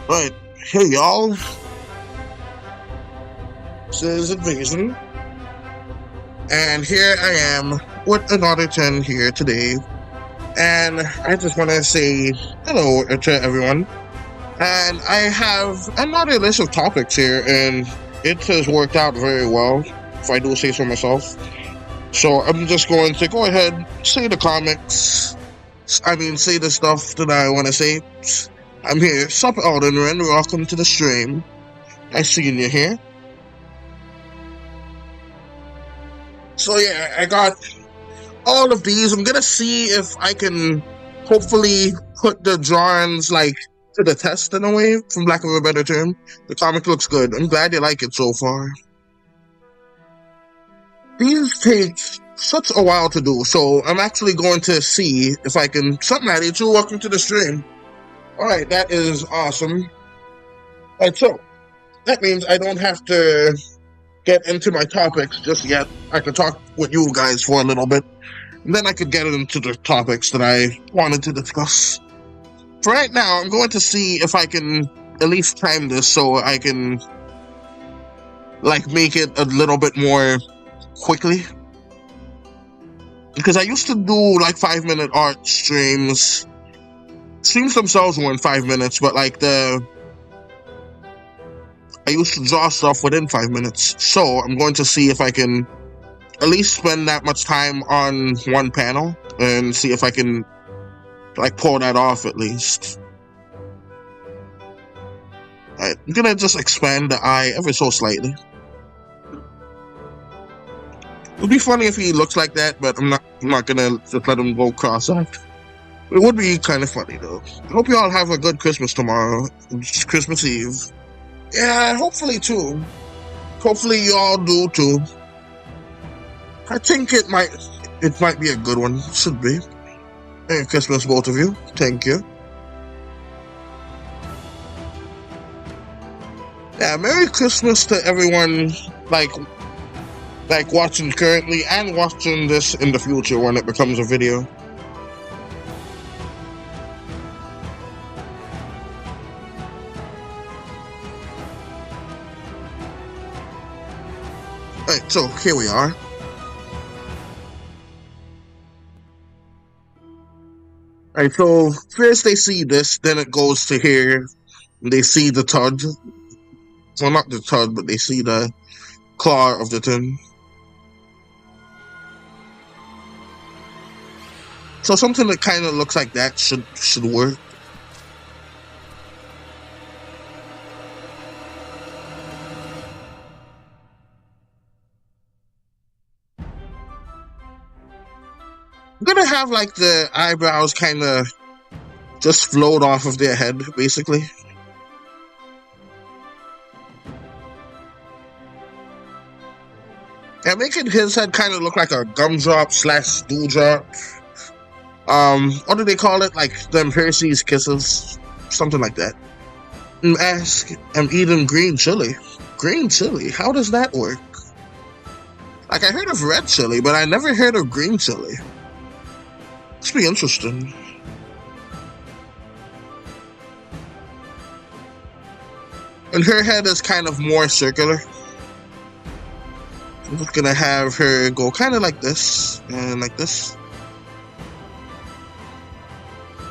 Right, hey y'all, this is Invasion, and here I am with another 10 here today, and I just want to say hello to everyone, and I have another list of topics here, and it has worked out very well, if I do say so myself. So I'm just going to go ahead, say the comics, say the stuff that I want to say. I'm here, sup Elden Ring, welcome to the stream. Nice seeing you here. So yeah, I got all of these. I'm gonna see if I can hopefully put the drawings to the test in a way, from lack of a better term. The comic looks good. I'm glad you like it so far. These take such a while to do, so I'm actually going to see if I can. Something at you. Welcome to the stream. Alright, that is awesome. Alright, so that means I don't have to get into my topics just yet. I could talk with you guys for a little bit, and then I could get into the topics that I wanted to discuss. For right now, I'm going to see if I can at least time this so I can make it a little bit more quickly. Because I used to do 5-minute art streams. Streams themselves were in 5 minutes, but I used to draw stuff within 5 minutes. So I'm going to see if I can at least spend that much time on one panel and see if I can pull that off at least. Alright, I'm gonna just expand the eye ever so slightly. It would be funny if he looks like that, but I'm not gonna just let him go cross-eyed. It would be kind of funny though. I hope you all have a good Christmas tomorrow. It's Christmas Eve. Yeah, hopefully too. Hopefully you all do too. I think it might be a good one. Should be. Merry Christmas, both of you. Thank you. Yeah, Merry Christmas to everyone watching currently and watching this in the future when it becomes a video. Alright, so here we are. Alright, so first they see this, then it goes to here. They see the tud. Well, not the tud, but they see the claw of the tin. So something that kind of looks like that should work. I'm gonna have the eyebrows kind of just float off of their head, basically. And making his head kind of look like a gumdrop / dewdrop. What do they call it? Them Percy's kisses, something like that. Ask, I'm eating green chili. Green chili? How does that work? I heard of red chili, but I never heard of green chili. Must be interesting. And her head is kind of more circular. I'm just gonna have her go kind of like this and like this.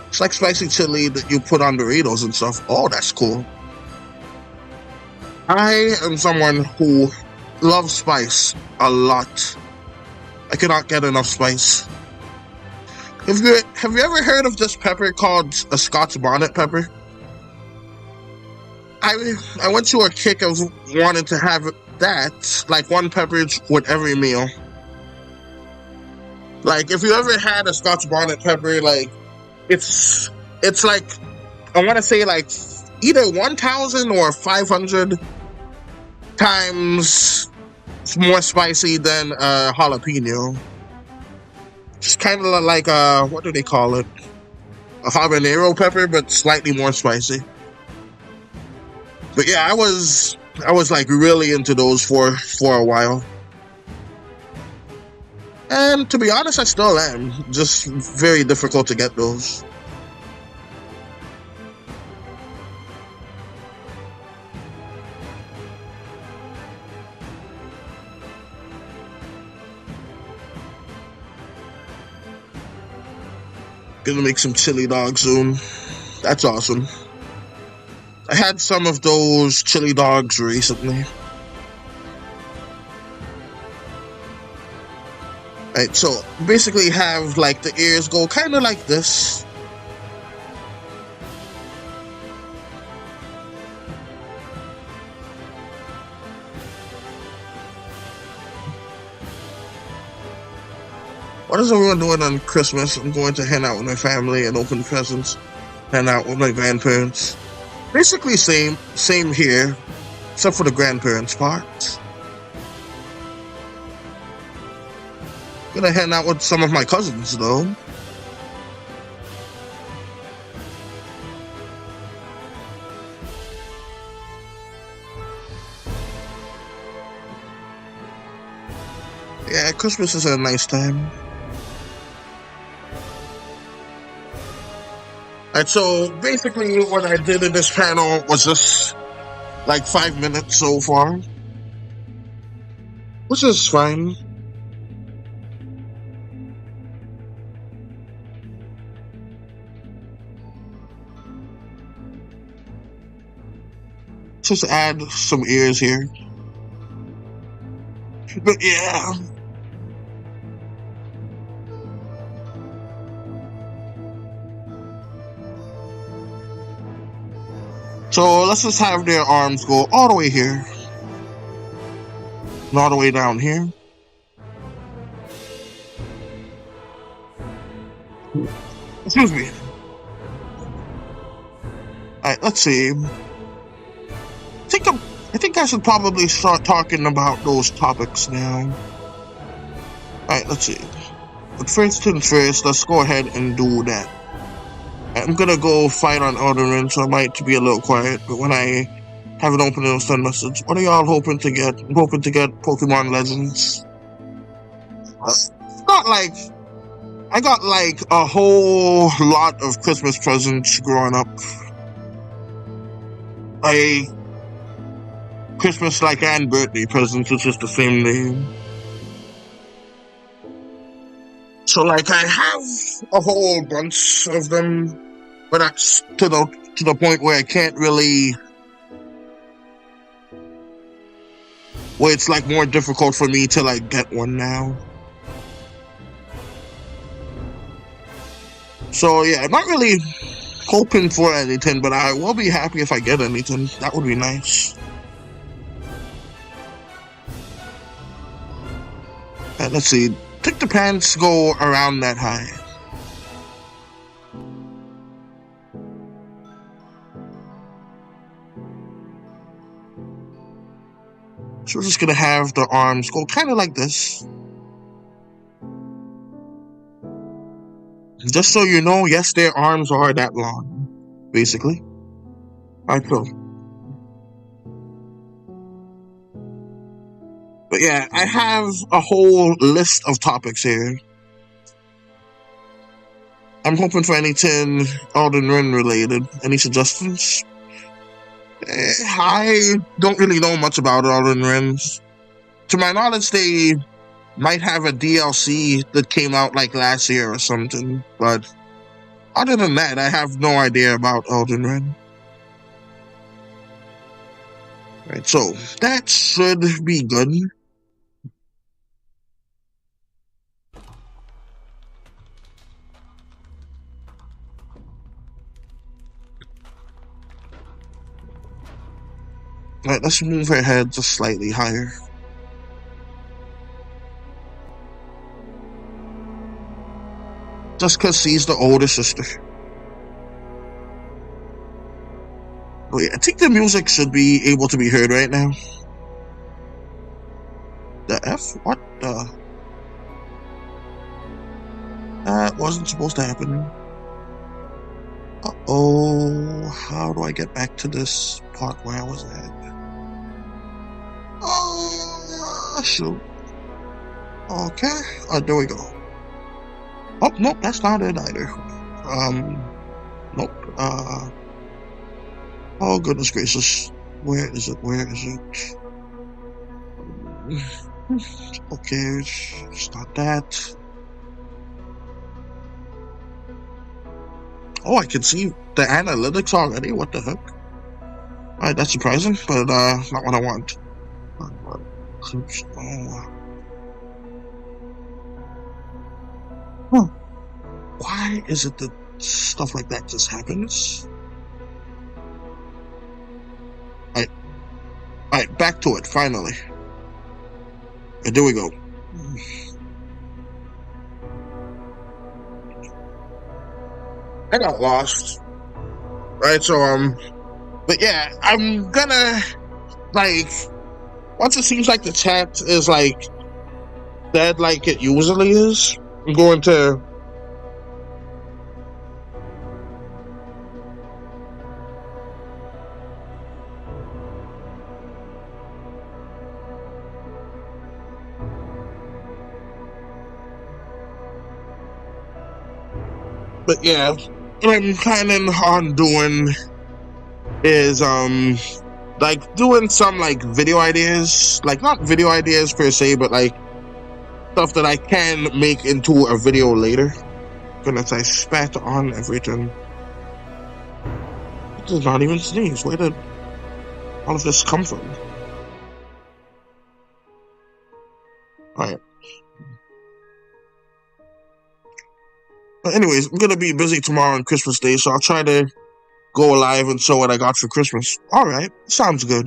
It's like spicy chili that you put on Doritos and stuff. Oh, that's cool. I am someone who loves spice a lot. I cannot get enough spice. Have you ever heard of this pepper called a Scotch bonnet pepper? I went to a kick of wanting to have that, one pepper with every meal. If you ever had a Scotch bonnet pepper, it's I want to say either 1,000 or 500 times more spicy than a jalapeno. Just kind of like what do they call it? A habanero pepper, but slightly more spicy. But yeah, I was really into those for a while. And to be honest, I still am. Just very difficult to get those. Gonna make some chili dogs soon. That's awesome. I had some of those chili dogs recently. Right, so basically have like the ears go kind of like this. What is everyone doing on Christmas? I'm going to hang out with my family and open presents. Hang out with my grandparents. Basically same here, except for the grandparents part. Gonna hang out with some of my cousins though. Yeah, Christmas is a nice time. And so basically what I did in this panel was just like 5 minutes so far, which is fine. Just add some ears here. But yeah. So let's just have their arms go all the way here. And all the way down here. Excuse me. Alright, let's see. I think I should probably start talking about those topics now. Alright, let's see. But first things first, let's go ahead and do that. I'm gonna go fight on Elden Ring, so I might be a little quiet, but when I have an open and send message, what are y'all hoping to get? I'm hoping to get Pokemon Legends. I got like a whole lot of Christmas presents growing up. Christmas and birthday presents, it's just the same name. So I have a whole bunch of them, but that's to the point where I can't really, where it's more difficult for me to get one now. So yeah, I'm not really hoping for anything, but I will be happy if I get anything. That would be nice. And let's see. I think the pants go around that high. So we're just gonna have the arms go kind of like this. Just so you know, yes, their arms are that long, basically. Alright, cool. But yeah, I have a whole list of topics here. I'm hoping for anything Elden Ring related. Any suggestions? I don't really know much about Elden Ring. To my knowledge, they might have a DLC that came out last year or something. But other than that, I have no idea about Elden Ring. Right, so that should be good. Alright, let's move her head just slightly higher. Just because she's the older sister. Oh yeah, I think the music should be able to be heard right now. The F? What the? That wasn't supposed to happen. Uh-oh. How do I get back to this part where I was at? Oh, shoot. Okay. There we go. Oh, nope, that's not it either. Nope. Oh, goodness gracious. Where is it? Where is it? Okay, it's not that. Oh, I can see the analytics already. What the heck? Alright, that's surprising, but not what I want. Huh. Why is it that stuff like that just happens? Alright, back to it, finally. And there we go. I got lost. Right, so, but yeah, I'm gonna, like, once it seems like the chat is, like, dead like it usually is, I'm going to... But yeah, what I'm planning on doing is, like, doing some, like, video ideas. Like, not video ideas per se, but, like, stuff that I can make into a video later. Goodness, I spat on everything. It does not even sneeze. Where did all of this come from? Alright. But anyways, I'm gonna be busy tomorrow on Christmas Day, so I'll try to go live and show what I got for Christmas. Alright, sounds good.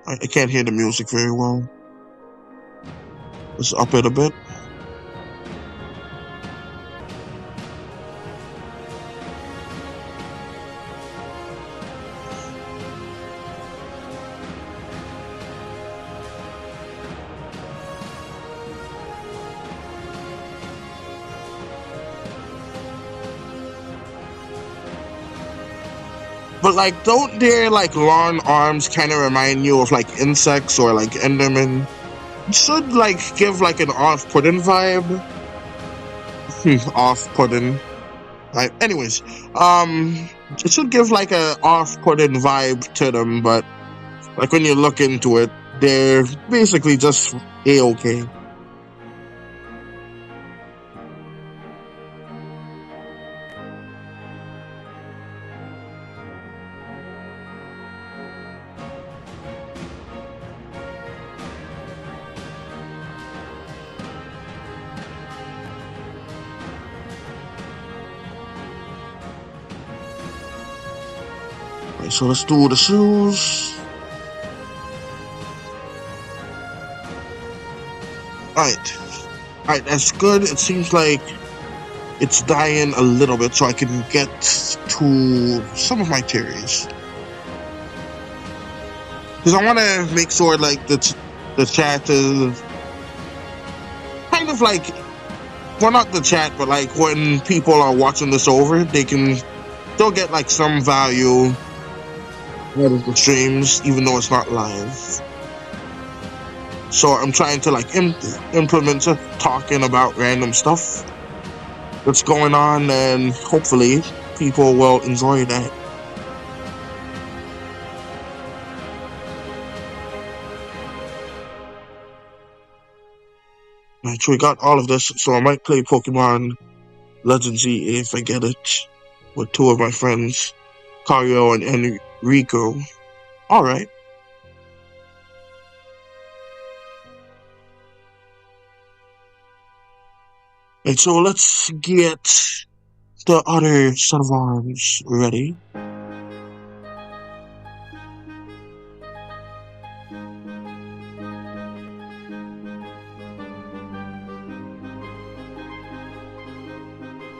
I can't hear the music very well. Let's up it a bit. But, like, don't their, like, long arms kind of remind you of, like, insects or, like, Enderman? It should, like, give, like, an off-putting vibe. Off-putting. Right, anyways, it should give, like, a off-putting vibe to them, but, like, when you look into it, they're basically just A-okay. So let's do the shoes. Alright, that's good. It seems like it's dying a little bit, so I can get to some of my theories. Because I want to make sure, like, the chat is kind of like, well, not the chat, but, like, when people are watching this over, they can still get, like, some value out of the streams, even though it's not live. So I'm trying to, like, implement talking about random stuff that's going on, and hopefully people will enjoy that. Right, so we got all of this, so I might play Pokemon Legends Z if I get it with two of my friends, Kario and Enrico. Alright. Right, so let's get the other set of arms ready.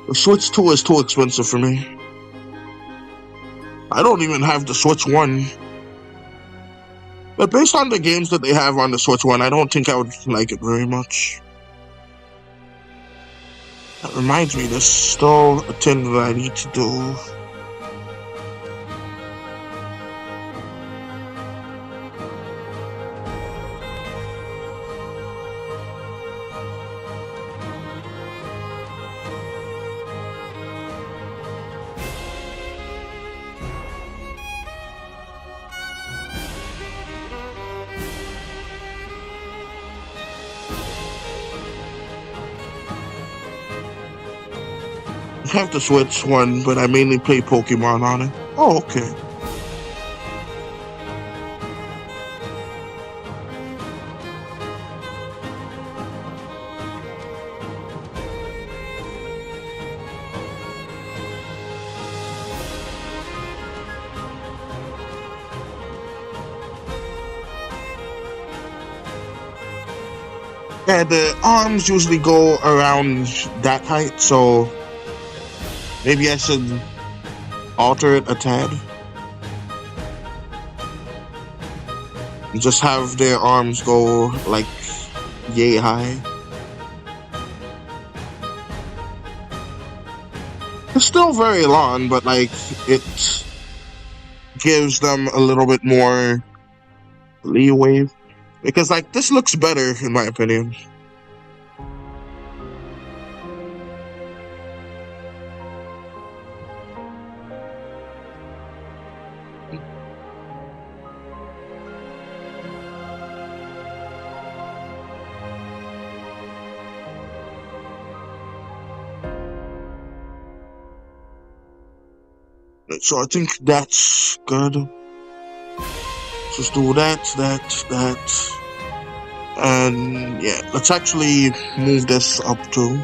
The Switch 2 is too expensive for me. I don't even have the Switch 1. But based on the games that they have on the Switch 1, I don't think I would like it very much. That reminds me, there's still a thing that I need to do. I have the Switch one, but I mainly play Pokemon on it. Oh, okay. Yeah, the arms usually go around that height, so maybe I should alter it a tad. Just have their arms go like yay high. It's still very long, but like it gives them a little bit more leeway. Because like this looks better in my opinion. So I think that's good. Just do that. And yeah, let's actually move this up too.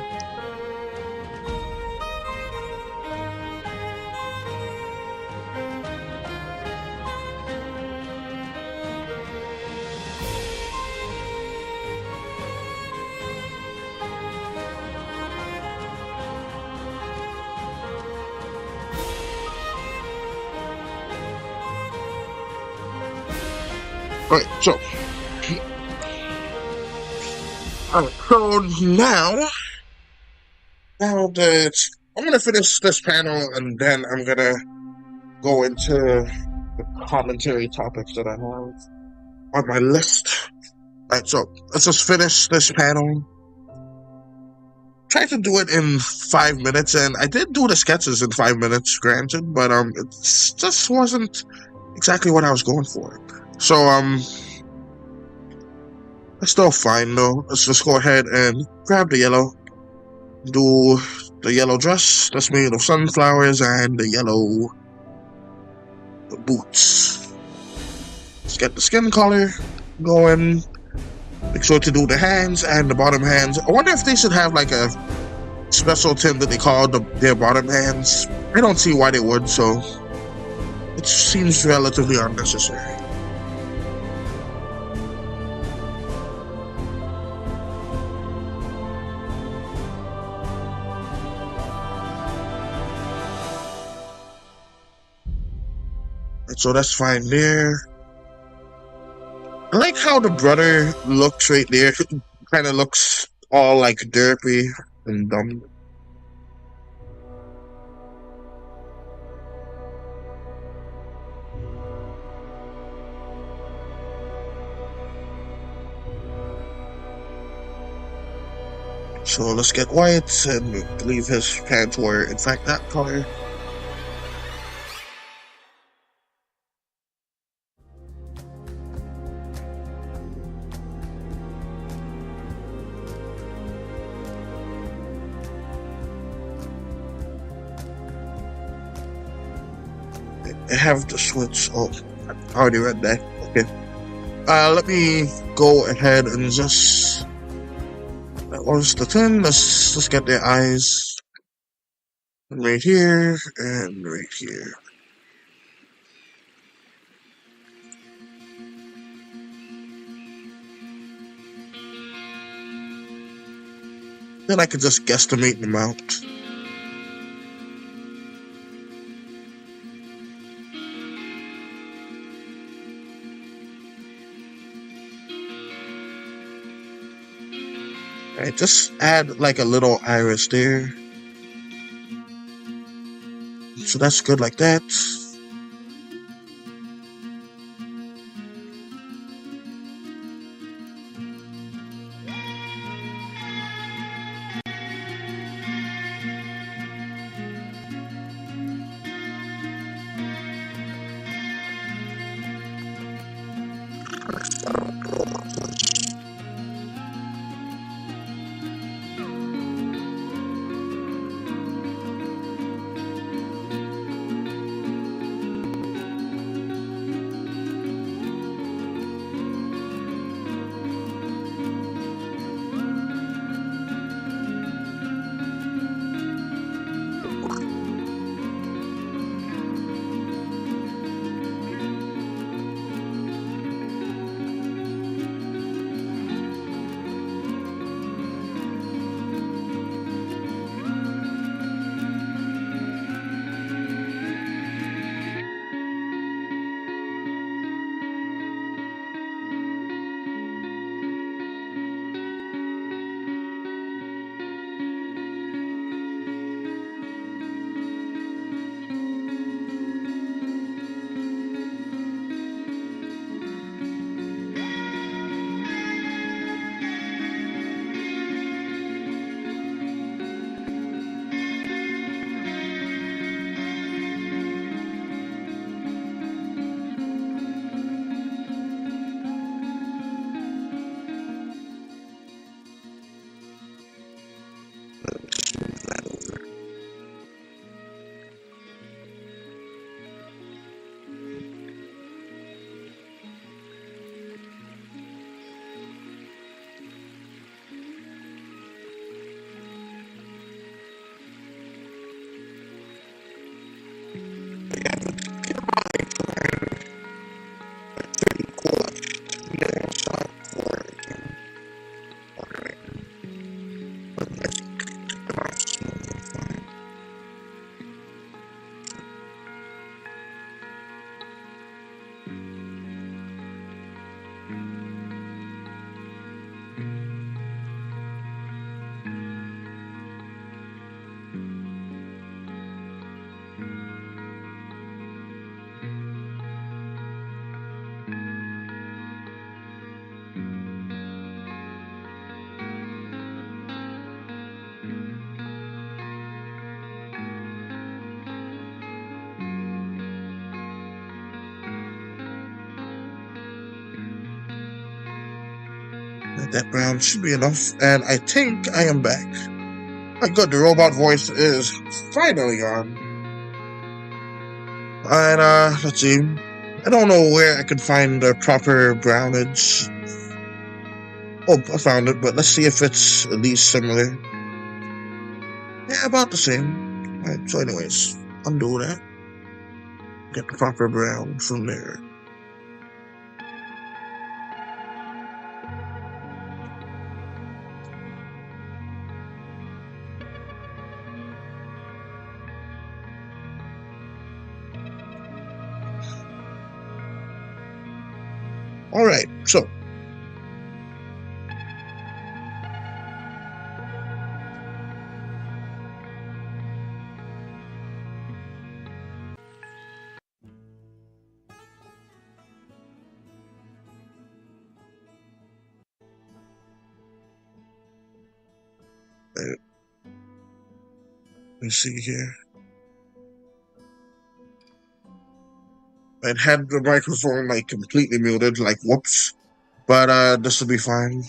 Alright, so now that I'm gonna finish this panel and then I'm gonna go into the commentary topics that I have on my list. Alright, so let's just finish this panel. Tried to do it in 5 minutes, and I did do the sketches in 5 minutes, granted, but it just wasn't exactly what I was going for. So that's still fine though. Let's just go ahead and grab the yellow. Do the yellow dress that's made of sunflowers and the yellow boots. Let's get the skin color going. Make sure to do the hands and the bottom hands. I wonder if they should have like a special tint that they call their bottom hands. I don't see why they would, so it seems relatively unnecessary. So that's fine there. I like how the brother looks right there. Kind of looks all like derpy and dumb. So let's get white and leave his pants were in fact that color. I have the switch. Oh, I already read that. Okay. Let me go ahead and just. That was the 10. Let's get their eyes. Right here and right here. Then I could just guesstimate the amount. Alright, just add like a little iris there. So that's good like that. That brown should be enough, and I think I am back. My good, the robot voice is finally on. And let's see. I don't know where I could find the proper brownage. Oh, I found it, but let's see if it's at least similar. Yeah, about the same. Alright, so anyways, undo that. Get the proper brown from there. Alright, so. Let me see here. I had the microphone like completely muted, like whoops. But this will be fine.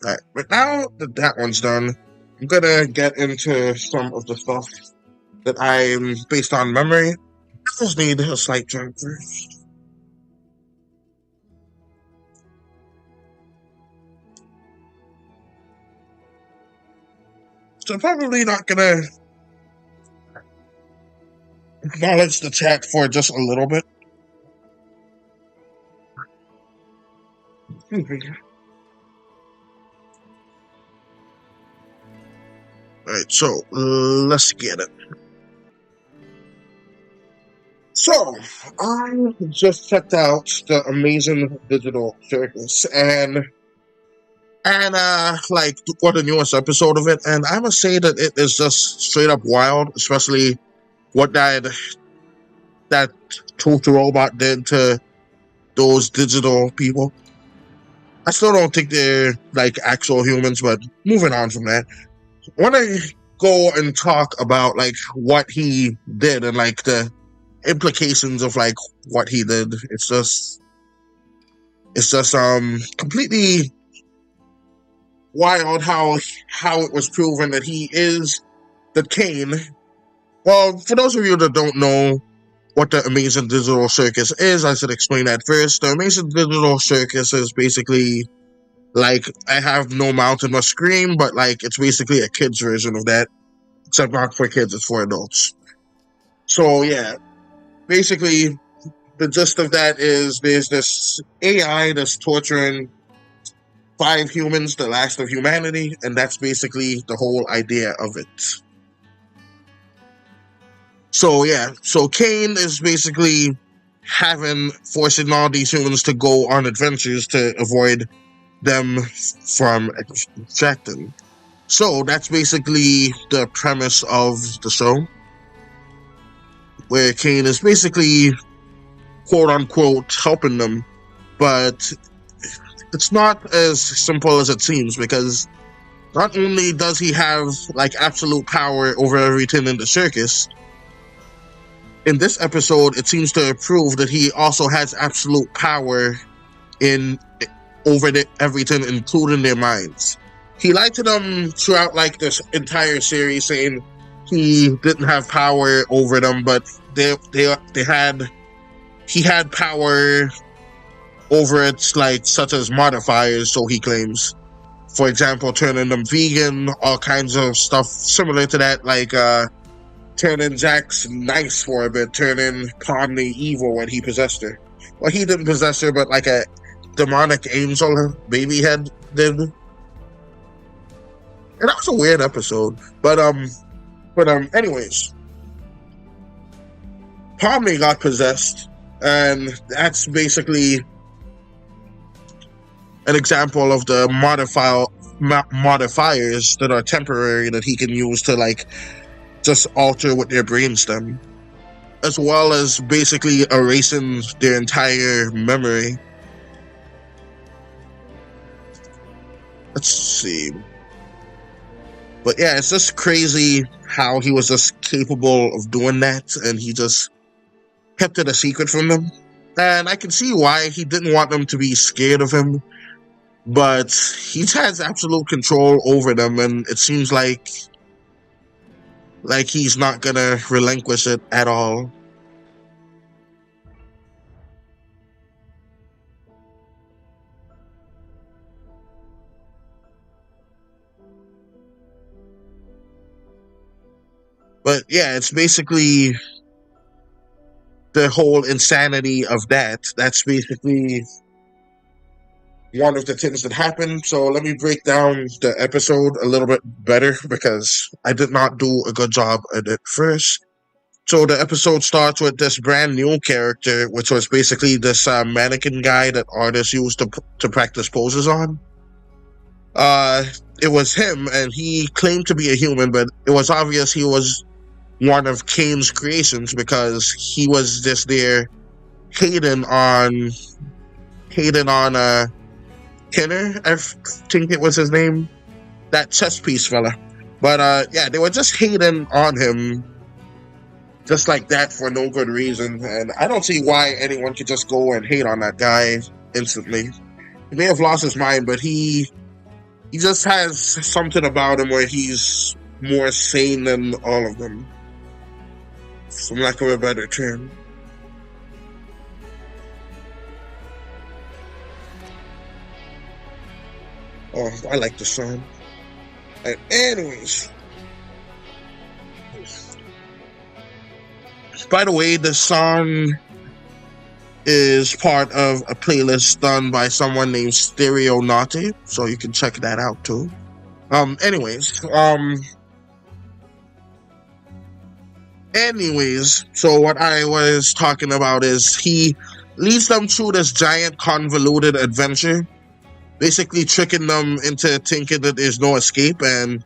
Alright, but now that that one's done, I'm gonna get into some of the stuff that I'm based on memory. I just need a slight jump first. So probably not gonna acknowledge the chat for just a little bit. Alright, so let's get it. So, I just checked out the amazing digital circus and like what the newest episode of it, and I must say that it is just straight up wild, especially what that Total Robot did to those digital people. I still don't think they're like actual humans, but moving on from that, I want to go and talk about like what he did and like the implications of like what he did. It's just completely wild how it was proven that he is the Kane. Well, for those of you that don't know what the Amazing Digital Circus is, I should explain that first. The Amazing Digital Circus is basically like, I have no mouth in my screen, but like it's basically a kid's version of that, except not for kids, it's for adults. So yeah, basically the gist of that is there's this AI that's torturing 5 humans, the last of humanity, and that's basically the whole idea of it. So yeah, so Kane is basically forcing all these humans to go on adventures to avoid them from extracting. So that's basically the premise of the show, where Kane is basically quote unquote helping them, but it's not as simple as it seems, because not only does he have like absolute power over everything in the circus, in this episode it seems to prove that he also has absolute power over everything, including their minds. He lied to them throughout like this entire series, saying he didn't have power over them, but he had power over it, like such as modifiers, so he claims. For example, turning them vegan, all kinds of stuff similar to that, like turning Jax nice for a bit, turning Pomni evil when he possessed her. Well, he didn't possess her, but like a demonic angel baby head did. And that was a weird episode. But anyways, Pomni got possessed, and that's basically an example of the modifiers that are temporary that he can use to like just alter with their brainstem, as well as basically erasing their entire memory. Let's see. But yeah, it's just crazy how he was just capable of doing that, and he just kept it a secret from them. And I can see why he didn't want them to be scared of him, but he has absolute control over them, and it seems like he's not gonna relinquish it at all. But yeah, it's basically the whole insanity of that. That's basically one of the things that happened. So let me break down the episode a little bit better because I did not do a good job at it first. So the episode starts with this brand new character, which was basically this mannequin guy that artists used to practice poses on. It was him, and he claimed to be a human, but it was obvious he was one of Kane's creations because he was just there hating on Kinner, I think it was his name, that chess piece fella. But yeah, they were just hating on him just like that for no good reason, and I don't see why anyone could just go and hate on that guy instantly. He may have lost his mind, but he just has something about him where he's more sane than all of them, for lack of a better term. Oh, I like the song. And anyways, by the way, the song is part of a playlist done by someone named Stereo Naughty, so you can check that out too. Anyways, so what I was talking about is he leads them through this giant convoluted adventure, basically tricking them into thinking that there's no escape, and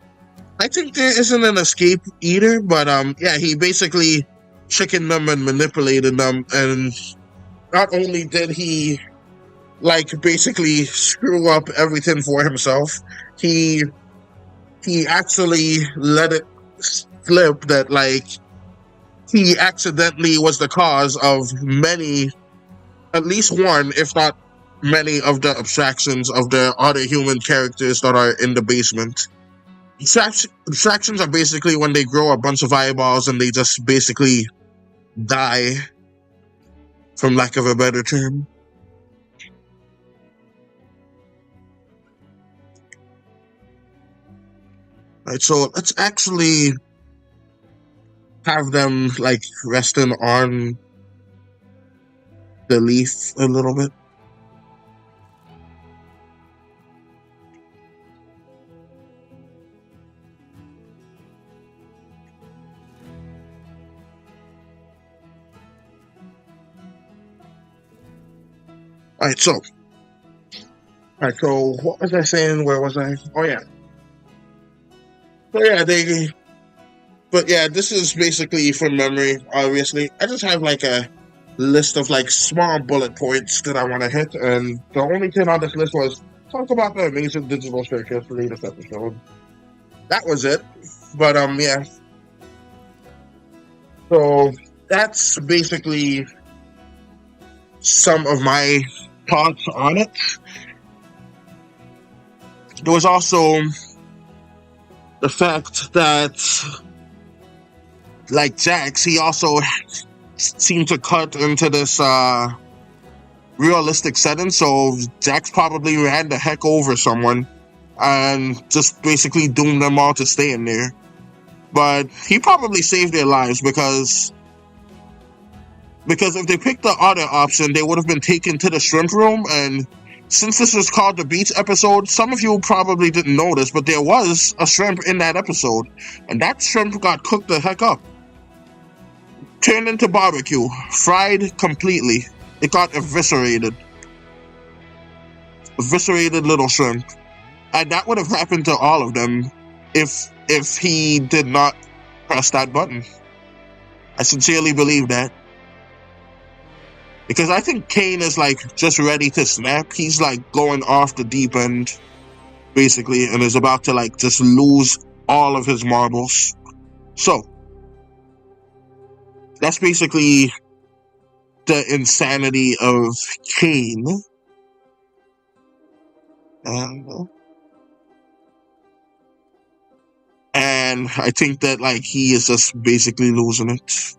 I think there isn't an escape either, but yeah, he basically tricking them and manipulating them, and not only did he basically screw up everything for himself, he actually let it slip that he accidentally was the cause of many, at least one, if not many, of the abstractions of the other human characters that are in the basement. Abstractions are basically when they grow a bunch of eyeballs and they just basically die, from lack of a better term. Right, so let's actually have them resting on the leaf a little bit. Alright, so what was I saying? Where was I? Oh yeah. So yeah, but yeah, this is basically from memory, obviously. I just have a list of small bullet points that I want to hit, and the only thing on this list was talk about the amazing digital circus for this episode. That was it. But yeah. So that's basically some of my thoughts on it. There was also the fact that Jax, he also seemed to cut into this realistic setting, so Jax probably ran the heck over someone and just basically doomed them all to stay in there. But he probably saved their lives because if they picked the other option, they would have been taken to the shrimp room, and since this was called the beach episode, some of you probably didn't know this, but there was a shrimp in that episode, and that shrimp got cooked the heck up. Turned into barbecue, fried completely. It got eviscerated. Eviscerated little shrimp. And that would have happened to all of them if he did not press that button. I sincerely believe that. Because I think Kane is just ready to snap. He's going off the deep end, basically, and is about to just lose all of his marbles. So that's basically the insanity of Kane. And I think that like he is just basically losing it.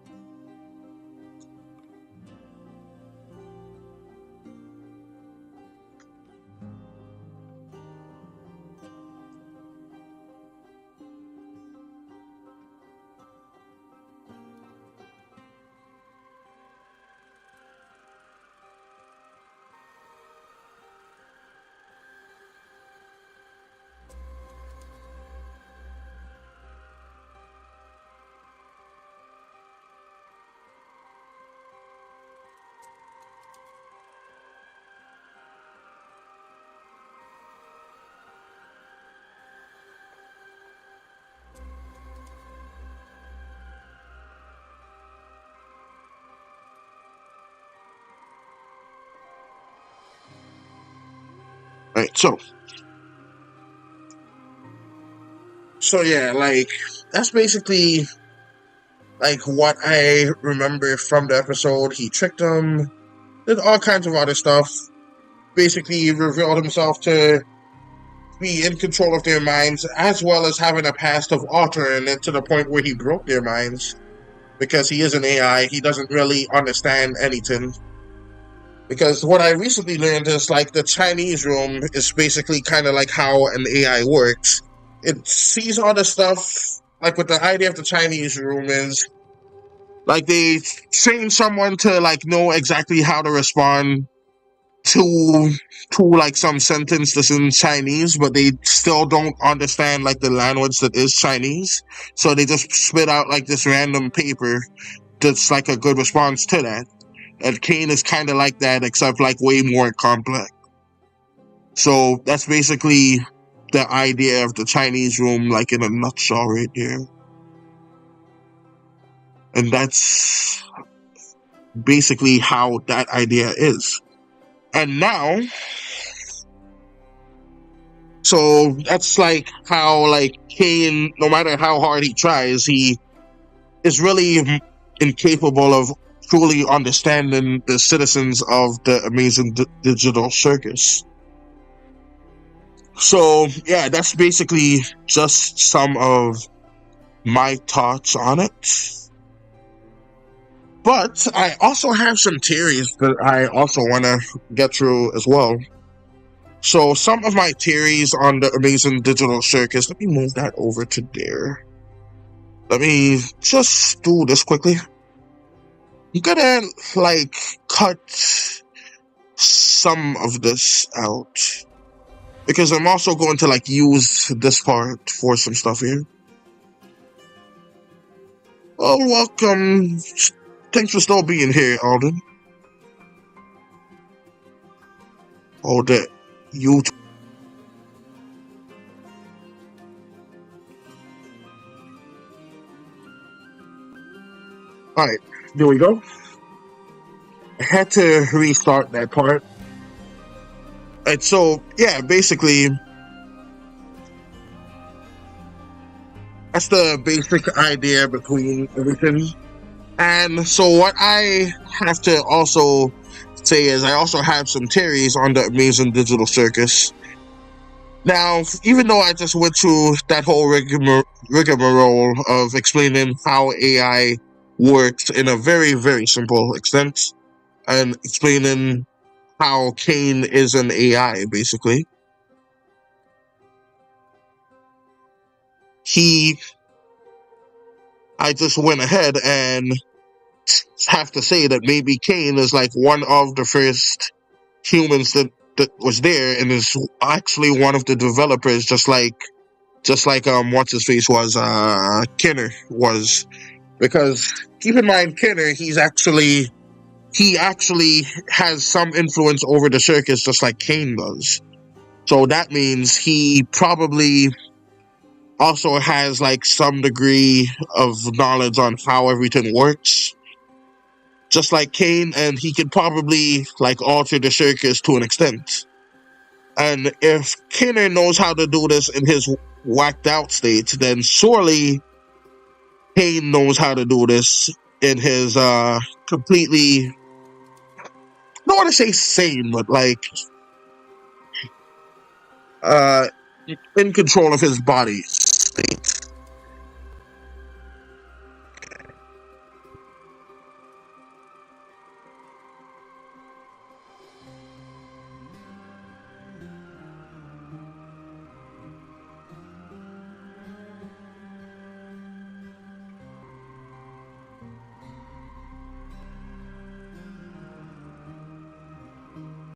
Right, so yeah, like that's basically like what I remember from the episode. He tricked them, did all kinds of other stuff. Basically revealed himself to be in control of their minds, as well as having a past of altering it to the point where he broke their minds. Because he is an AI, he doesn't really understand anything. Because what I recently learned is like the Chinese room is basically kind of like how an AI works. It sees all the stuff, like what the idea of the Chinese room is, like they train someone to like know exactly how to respond to like some sentence that's in Chinese, but they still don't understand like the language that is Chinese. So they just spit out like this random paper that's like a good response to that. And Kane is kind of like that, except like way more complex. So that's basically the idea of the Chinese room, like in a nutshell right there. And that's basically how that idea is. And now, so that's like how like Kane, no matter how hard he tries, he is really incapable of truly understanding the citizens of the amazing digital circus. So yeah, that's basically just some of my thoughts on it. But I also have some theories that I also want to get through as well. So some of my theories on the amazing digital circus, let me move that over to there. Let me just do this quickly. I'm gonna like cut some of this out because I'm also going to like use this part for some stuff here. Oh, welcome. Thanks for still being here, Alden. Oh, that YouTube. Alright, there we go. I had to restart that part. And so, yeah, basically, that's the basic idea between everything. And so what I have to also say is I also have some theories on the amazing digital circus. Now, even though I just went through that whole rigmarole of explaining how AI works in a very, very simple extent, and explaining how Kane is an AI, basically, I just went ahead and have to say that maybe Kane is like one of the first humans that was there and is actually one of the developers, just like what's his face was, Kenner was. Because keep in mind, Kenner, he actually has some influence over the circus just like Kane does. So that means he probably also has like some degree of knowledge on how everything works, just like Kane, and he could probably like alter the circus to an extent. And if Kenner knows how to do this in his whacked out state, then surely Kane knows how to do this in his completely, I don't want to say sane, but like in control of his body state.